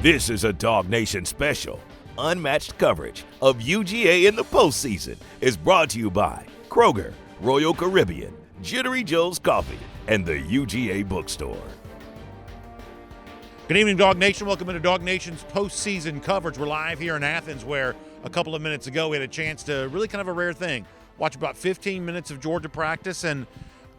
This is a DawgNation special. Unmatched coverage of UGA in the postseason is brought to you by Kroger, Royal Caribbean, Jittery Joe's Coffee, and the UGA Bookstore. Good evening, DawgNation. Welcome into DawgNation's postseason coverage. We're live here in Athens, where a couple of minutes ago we had a chance to really kind of a rare thing. Watch about 15 minutes of Georgia practice, and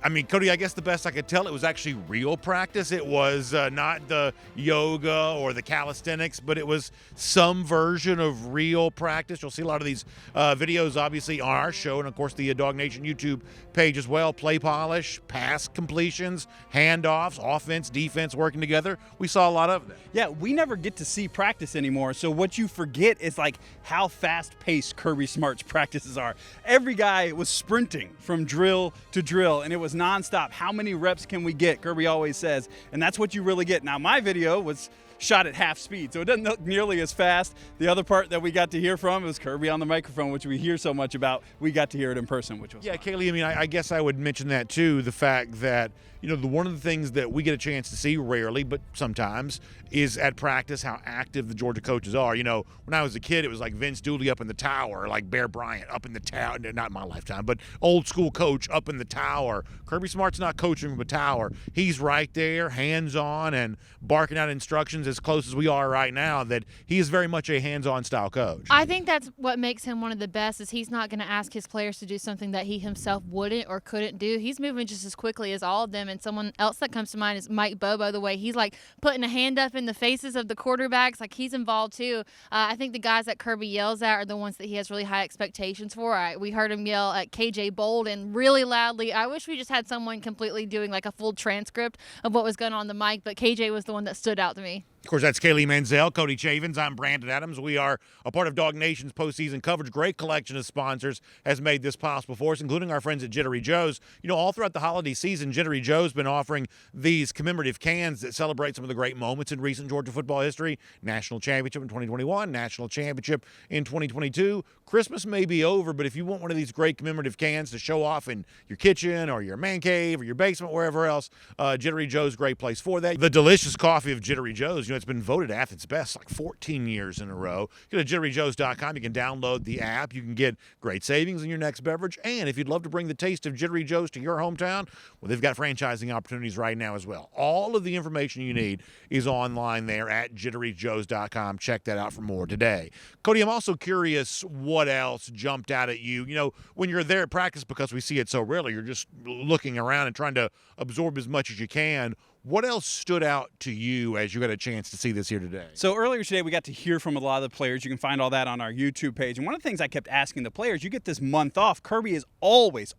I mean, Cody, I guess the best I could tell, it was actually real practice. It was not the yoga or the calisthenics, but it was some version of real practice. You'll see a lot of these videos, obviously, on our show and, of course, the DawgNation YouTube page as well. Play polish, pass completions, handoffs, offense, defense working together. We saw a lot of that. Yeah, we never get to see practice anymore, so what you forget is, like, how fast-paced Kirby Smart's practices are. Every guy was sprinting from drill to drill, and it was nonstop. How many reps can we get? Kirby always says, and that's what you really get. Now, my video was shot at half speed, so it doesn't look nearly as fast. The other part that we got to hear from was Kirby on the microphone, which we hear so much about. We got to hear it in person, which was fun. Kaylee, I mean, I guess I would mention that too, the fact that, you know, one of the things that we get a chance to see rarely, but sometimes, is at practice how active the Georgia coaches are. You know, when I was a kid, it was like Vince Dooley up in the tower, like Bear Bryant up in the tower, not in my lifetime, but old school coach up in the tower. Kirby Smart's not coaching from a tower. He's right there, hands-on, and barking out instructions as close as we are right now, that he is very much a hands-on style coach. I think that's what makes him one of the best, is he's not going to ask his players to do something that he himself wouldn't or couldn't do. He's moving just as quickly as all of them, and someone else that comes to mind is Mike Bobo, the way he's like putting a hand up in the faces of the quarterbacks, like he's involved too. I think the guys that Kirby yells at are the ones that he has really high expectations for. We heard him yell at KJ Bolden really loudly. I wish we just had someone completely doing like a full transcript of what was going on the mic, but KJ was the one that stood out to me. Of course, that's Kaylee, Mansell, Cody, Chaffins. I'm Brandon Adams. We are a part of DawgNation's postseason coverage. Great collection of sponsors has made this possible for us, including our friends at Jittery Joe's. You know, all throughout the holiday season, Jittery Joe's been offering these commemorative cans that celebrate some of the great moments in recent Georgia football history. National championship in 2021, national championship in 2022. Christmas may be over, but if you want one of these great commemorative cans to show off in your kitchen or your man cave or your basement, wherever else, Jittery Joe's a great place for that. The delicious coffee of Jittery Joe's, you know, it's been voted Athens best like 14 years in a row. Go to jitteryjoes.com. You can download the app. You can get great savings in your next beverage. And if you'd love to bring the taste of Jittery Joe's to your hometown, well, they've got franchising opportunities right now as well. All of the information you need is online there at jitteryjoes.com. Check that out for more today. Cody, I'm also curious what else jumped out at you. You know, when you're there at practice, because we see it so rarely, you're just looking around and trying to absorb as much as you can. What else stood out to you as you got a chance to see this here today? So earlier today, we got to hear from a lot of the players. You can find all that on our YouTube page. And one of the things I kept asking the players, you get this month off. Kirby is always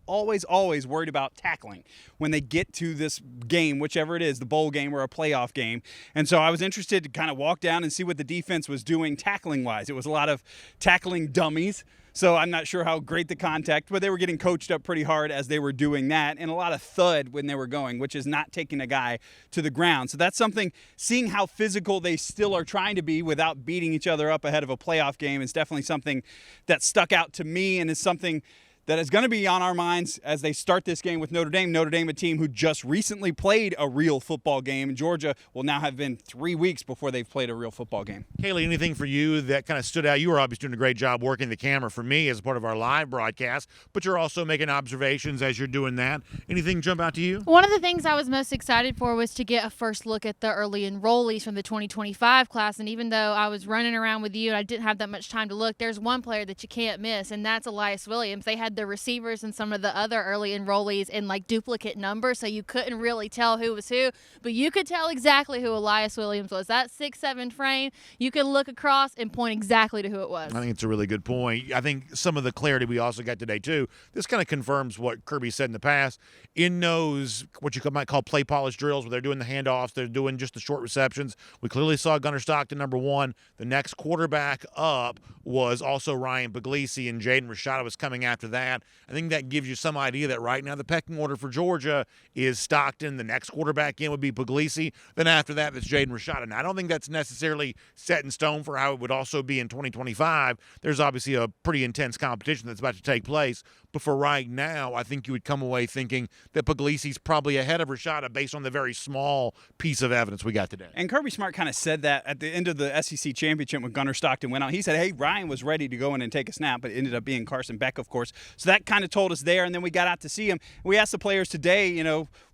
worried about tackling when they get to this game, whichever it is, the bowl game or a playoff game. And so I was interested to kind of walk down and see what the defense was doing tackling-wise. It was a lot of tackling dummies. So I'm not sure how great the contact, but they were getting coached up pretty hard as they were doing that, and a lot of thud when they were going, which is not taking a guy to the ground. So that's something, seeing how physical they still are trying to be without beating each other up ahead of a playoff game, is definitely something that stuck out to me, and is something that is going to be on our minds as they start this game with Notre Dame. Notre Dame, a team who just recently played a real football game. Georgia will now have been 3 weeks before they've played a real football game. Kaylee, anything for you that kind of stood out? You were obviously doing a great job working the camera for me as a part of our live broadcast, but you're also making observations as you're doing that. Anything jump out to you? One of the things I was most excited for was to get a first look at the early enrollees from the 2025 class. And even though I was running around with you and I didn't have that much time to look, there's one player that you can't miss, and that's Elias Williams. They had the receivers and some of the other early enrollees in like duplicate numbers, so you couldn't really tell who was who, but you could tell exactly who Elias Williams was. That 6'7" frame, you could look across and point exactly to who it was. I think it's a really good point. I think some of the clarity we also got today too, this kind of confirms what Kirby said in the past. In those, what you might call play polish drills, where they're doing the handoffs, they're doing just the short receptions. We clearly saw Gunnar Stockton, number one. The next quarterback up was also Ryan Puglisi, and Jaden Rashada was coming after that. that. I think that gives you some idea that right now the pecking order for Georgia is Stockton. The next quarterback in would be Puglisi. Then after that, it's Jaden Rashada. Now, I don't think that's necessarily set in stone for how it would also be in 2025. There's obviously a pretty intense competition that's about to take place. But for right now, I think you would come away thinking that Puglisi's probably ahead of Rashada based on the very small piece of evidence we got today. And Kirby Smart kind of said that at the end of the SEC championship when Gunnar Stockton went out. He said, hey, Ryan was ready to go in and take a snap, but it ended up being Carson Beck, of course. So that kind of told us there, and then we got out to see him. We asked the players today,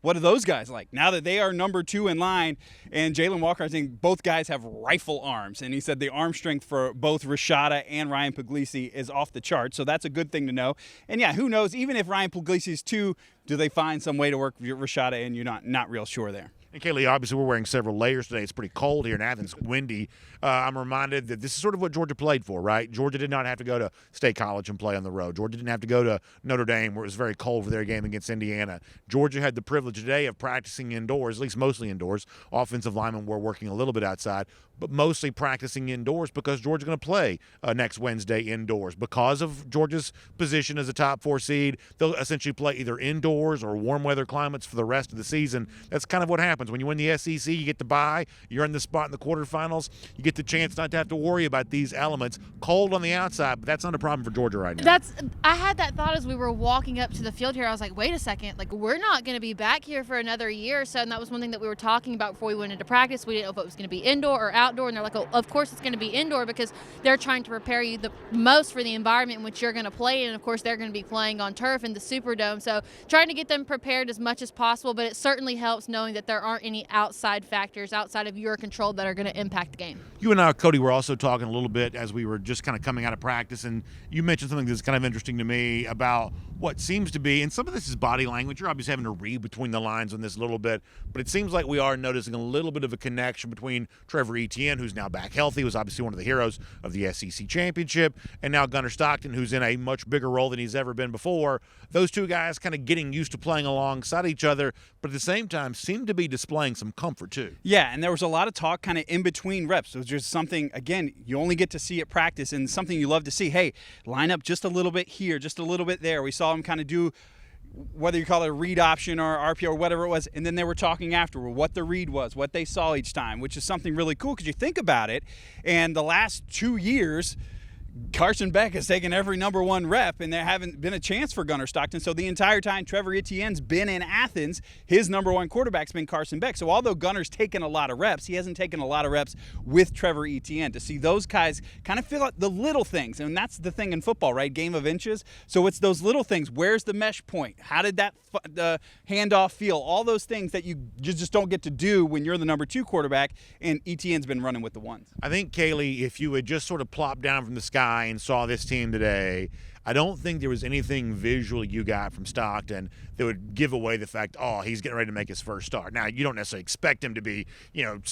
what are those guys like? Now that they are number 2 in line, and Jalen Walker, I think both guys have rifle arms. And he said the arm strength for both Rashada and Ryan Puglisi is off the chart. So that's a good thing to know. And, yeah, who knows? Even if Ryan Puglisi is 2, do they find some way to work Rashada in? You're not real sure there. And Kaylee, obviously, we're wearing several layers today. It's pretty cold here in Athens, windy. I'm reminded that this is sort of what Georgia played for, right? Georgia did not have to go to State College and play on the road. Georgia didn't have to go to Notre Dame, where it was very cold for their game against Indiana. Georgia had the privilege today of practicing indoors, at least mostly indoors. Offensive linemen were working a little bit outside, but mostly practicing indoors because Georgia's going to play next Wednesday indoors. Because of Georgia's position as a top 4 seed, they'll essentially play either indoors or warm weather climates for the rest of the season. That's kind of what happens. When you win the SEC, you get to bye. You're in the spot in the quarterfinals. You get the chance not to have to worry about these elements. Cold on the outside, but that's not a problem for Georgia right now. I had that thought as we were walking up to the field here. I was like, wait a second. Like, we're not going to be back here for another year or so. And that was one thing that we were talking about before we went into practice. We didn't know if it was going to be indoor or outdoor. And they're like, oh, of course it's going to be indoor because they're trying to prepare you the most for the environment in which you're going to play. And, of course, they're going to be playing on turf in the Superdome. So trying to get them prepared as much as possible. But it certainly helps knowing that there aren't any outside factors outside of your control that are going to impact the game. You and I, Cody, were also talking a little bit as we were just kind of coming out of practice, and you mentioned something that's kind of interesting to me about what seems to be, and some of this is body language. You're obviously having to read between the lines on this a little bit, but it seems like we are noticing a little bit of a connection between Trevor Etienne, who's now back healthy, was obviously one of the heroes of the SEC championship, and now Gunnar Stockton, who's in a much bigger role than he's ever been before. Those two guys kind of getting used to playing alongside each other, but at the same time seem to be displaying some comfort too. Yeah, and there was a lot of talk kind of in between reps. It was just something, again, you only get to see at practice, and something you love to see. Hey, line up just a little bit here, just a little bit there. We saw him kind of do, whether you call it a read option or RPO or whatever it was, and then they were talking afterward what the read was, what they saw each time, which is something really cool because you think about it, and the last 2 years, Carson Beck has taken every number 1 rep, and there haven't been a chance for Gunnar Stockton. So the entire time Trevor Etienne's been in Athens, his number 1 quarterback's been Carson Beck. So although Gunnar's taken a lot of reps, he hasn't taken a lot of reps with Trevor Etienne. To see those guys kind of feel out the little things, and that's the thing in football, right? Game of inches. So it's those little things. Where's the mesh point? How did that handoff feel? All those things that you just don't get to do when you're the number 2 quarterback, and Etienne's been running with the ones. I think, Kaylee, if you had just sort of plopped down from the sky and saw this team today, I don't think there was anything visually you got from Stockton that would give away the fact, he's getting ready to make his first start. Now, you don't necessarily expect him to be,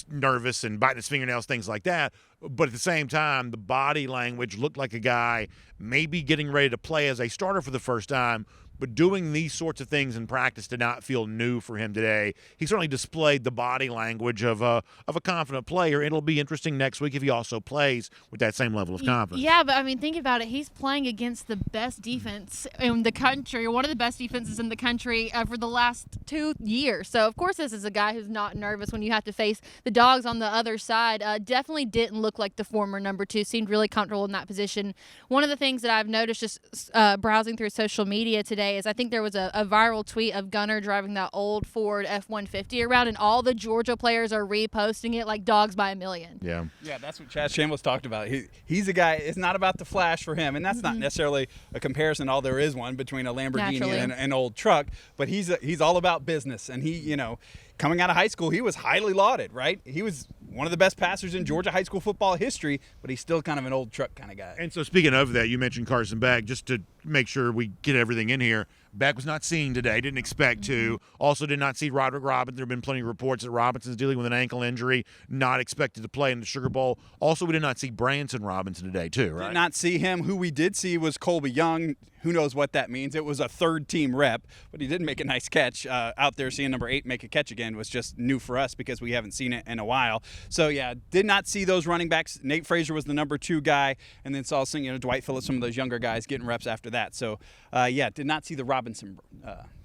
nervous and biting his fingernails, things like that. But at the same time, the body language looked like a guy maybe getting ready to play as a starter for the first time, but doing these sorts of things in practice did not feel new for him today. He certainly displayed the body language of a confident player. It'll be interesting next week if he also plays with that same level of confidence. Yeah, but I mean, think about it. He's playing against the best defense in the country, or one of the best defenses in the country for the last 2 years. So, of course, this is a guy who's not nervous when you have to face the Dogs on the other side. Definitely didn't look like the former number 2. Seemed really comfortable in that position. One of the things that I've noticed just browsing through social media today is I think there was a viral tweet of Gunnar driving that old Ford F-150 around, and all the Georgia players are reposting it like dogs by a million. Yeah, that's what Chad Shambles talked about. He's a guy, it's not about the flash for him, and that's not necessarily a comparison, all there is one, between a Lamborghini and an old truck, but he's all about business, and he, coming out of high school, he was highly lauded, right? He was one of the best passers in Georgia high school football history, but he's still kind of an old truck kind of guy. And so speaking of that, you mentioned Carson Beck. Just to make sure we get everything in here, Beck was not seen today, didn't expect to. Also did not see Roderick Robinson. There have been plenty of reports that Robinson's dealing with an ankle injury, not expected to play in the Sugar Bowl. Also, we did not see Branson Robinson today too, right? Did not see him. Who we did see was Colby Young. Who knows what that means? It was a 3rd-team rep, but he did make a nice catch out there. Seeing number 8 make a catch again was just new for us because we haven't seen it in a while. So, yeah, did not see those running backs. Nate Frazier was the number 2 guy, and then saw Dwight Phillips, some of those younger guys getting reps after that. So, did not see the Robinson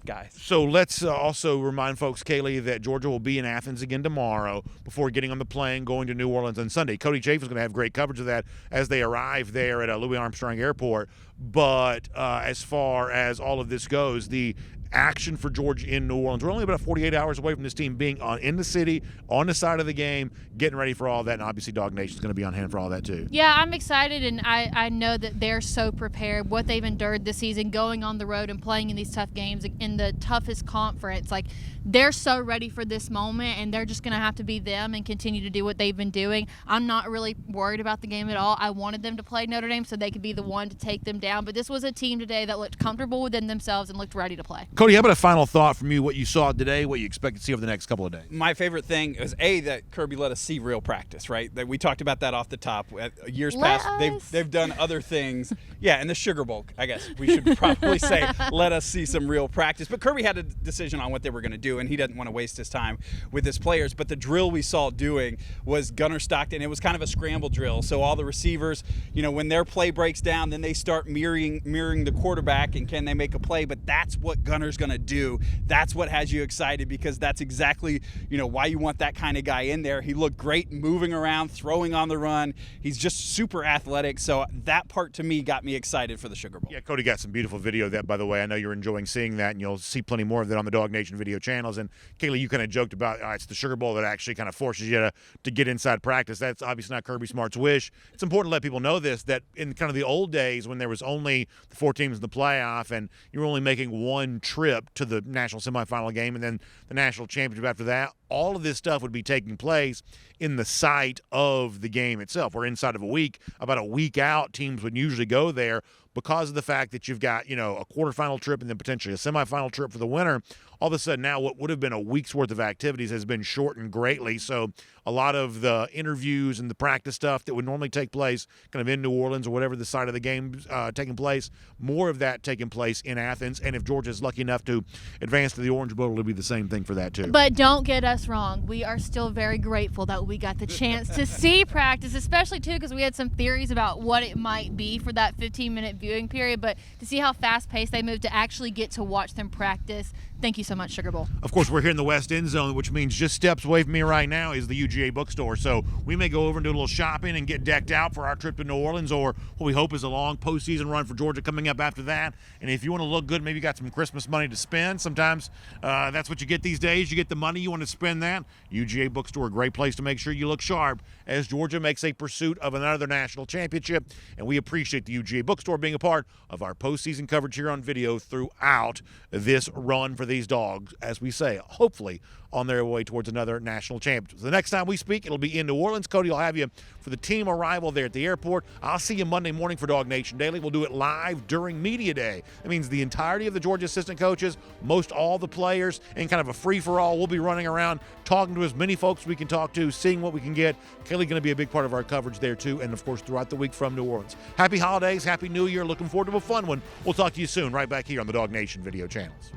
guys. So let's also remind folks, Kaylee, that Georgia will be in Athens again tomorrow before getting on the plane going to New Orleans on Sunday. Cody Chaffins is going to have great coverage of that as they arrive there at Louis Armstrong Airport. But as far as all of this goes, the action for Georgia in New Orleans, we're only about 48 hours away from this team being in the city, on the side of the game, getting ready for all that, and obviously DawgNation is going to be on hand for all that too. Yeah, I'm excited, and I know that they're so prepared. What they've endured this season, going on the road and playing in these tough games in the toughest conference, like they're so ready for this moment, and they're just going to have to be them and continue to do what they've been doing. I'm not really worried about the game at all. I wanted them to play Notre Dame so they could be the one to take them down, but this was a team today that looked comfortable within themselves and looked ready to play. Cody, how about a final thought from you, what you saw today, what you expect to see over the next couple of days? My favorite thing is, that Kirby let us see real practice, right? That we talked about that off the top. Years past, they've done other things. Yeah, and the Sugar Bowl, I guess we should probably say, let us see some real practice. But Kirby had a decision on what they were going to do, and he doesn't want to waste his time with his players. But the drill we saw doing was Gunner Stockton. It was kind of a scramble drill. So all the receivers, when their play breaks down, then they start mirroring the quarterback, and can they make a play? But that's what Gunner's going to do. That's what has you excited, because that's exactly why you want that kind of guy in there. He looked great moving around, throwing on the run. He's just super athletic. So that part to me got me excited for the Sugar Bowl. Yeah, Cody got some beautiful video of that, by the way. I know you're enjoying seeing that, and you'll see plenty more of that on the DawgNation video channels. And Kaylee, you kind of joked about it's the Sugar Bowl that actually kind of forces you to get inside practice. That's obviously not Kirby Smart's wish. It's important to let people know this, that in kind of the old days when there was only the 4 teams in the playoff and you were only making one trip to the national semifinal game and then the national championship after that, all of this stuff would be taking place in the site of the game itself. We're inside of a week, about a week out, teams would usually go there because of the fact that you've got, a quarterfinal trip and then potentially a semifinal trip for the winner. All of a sudden now what would have been a week's worth of activities has been shortened greatly. So a lot of the interviews and the practice stuff that would normally take place kind of in New Orleans or whatever the site of the game taking place, more of that taking place in Athens. And if Georgia's lucky enough to advance to the Orange Bowl, it'll be the same thing for that too. But don't get us wrong. We are still very grateful that we got the chance to see practice, especially too because we had some theories about what it might be for that 15-minute viewing period. But to see how fast-paced they moved, to actually get to watch them practice, thank you so much, Sugar Bowl. Of course, we're here in the West End Zone, which means just steps away from me right now is the UGA bookstore. So we may go over and do a little shopping and get decked out for our trip to New Orleans, or what we hope is a long postseason run for Georgia coming up after that. And if you want to look good, maybe you got some Christmas money to spend. Sometimes that's what you get these days. You get the money, you want to spend that. UGA bookstore, a great place to make sure you look sharp as Georgia makes a pursuit of another national championship. And we appreciate the UGA bookstore being a part of our postseason coverage here on video throughout this run for these Dogs, as we say, hopefully on their way towards another national championship. So the next time we speak, it'll be in New Orleans. Cody will have you for the team arrival there at the airport. I'll see you Monday morning for DawgNation Daily. We'll do it live during Media Day. That means the entirety of the Georgia assistant coaches, most all the players, and kind of a free-for-all. We'll be running around, talking to as many folks we can talk to, seeing what we can get. Kaylee going to be a big part of our coverage there, too, and, of course, throughout the week from New Orleans. Happy holidays, Happy New Year. Looking forward to a fun one. We'll talk to you soon right back here on the DawgNation video channels.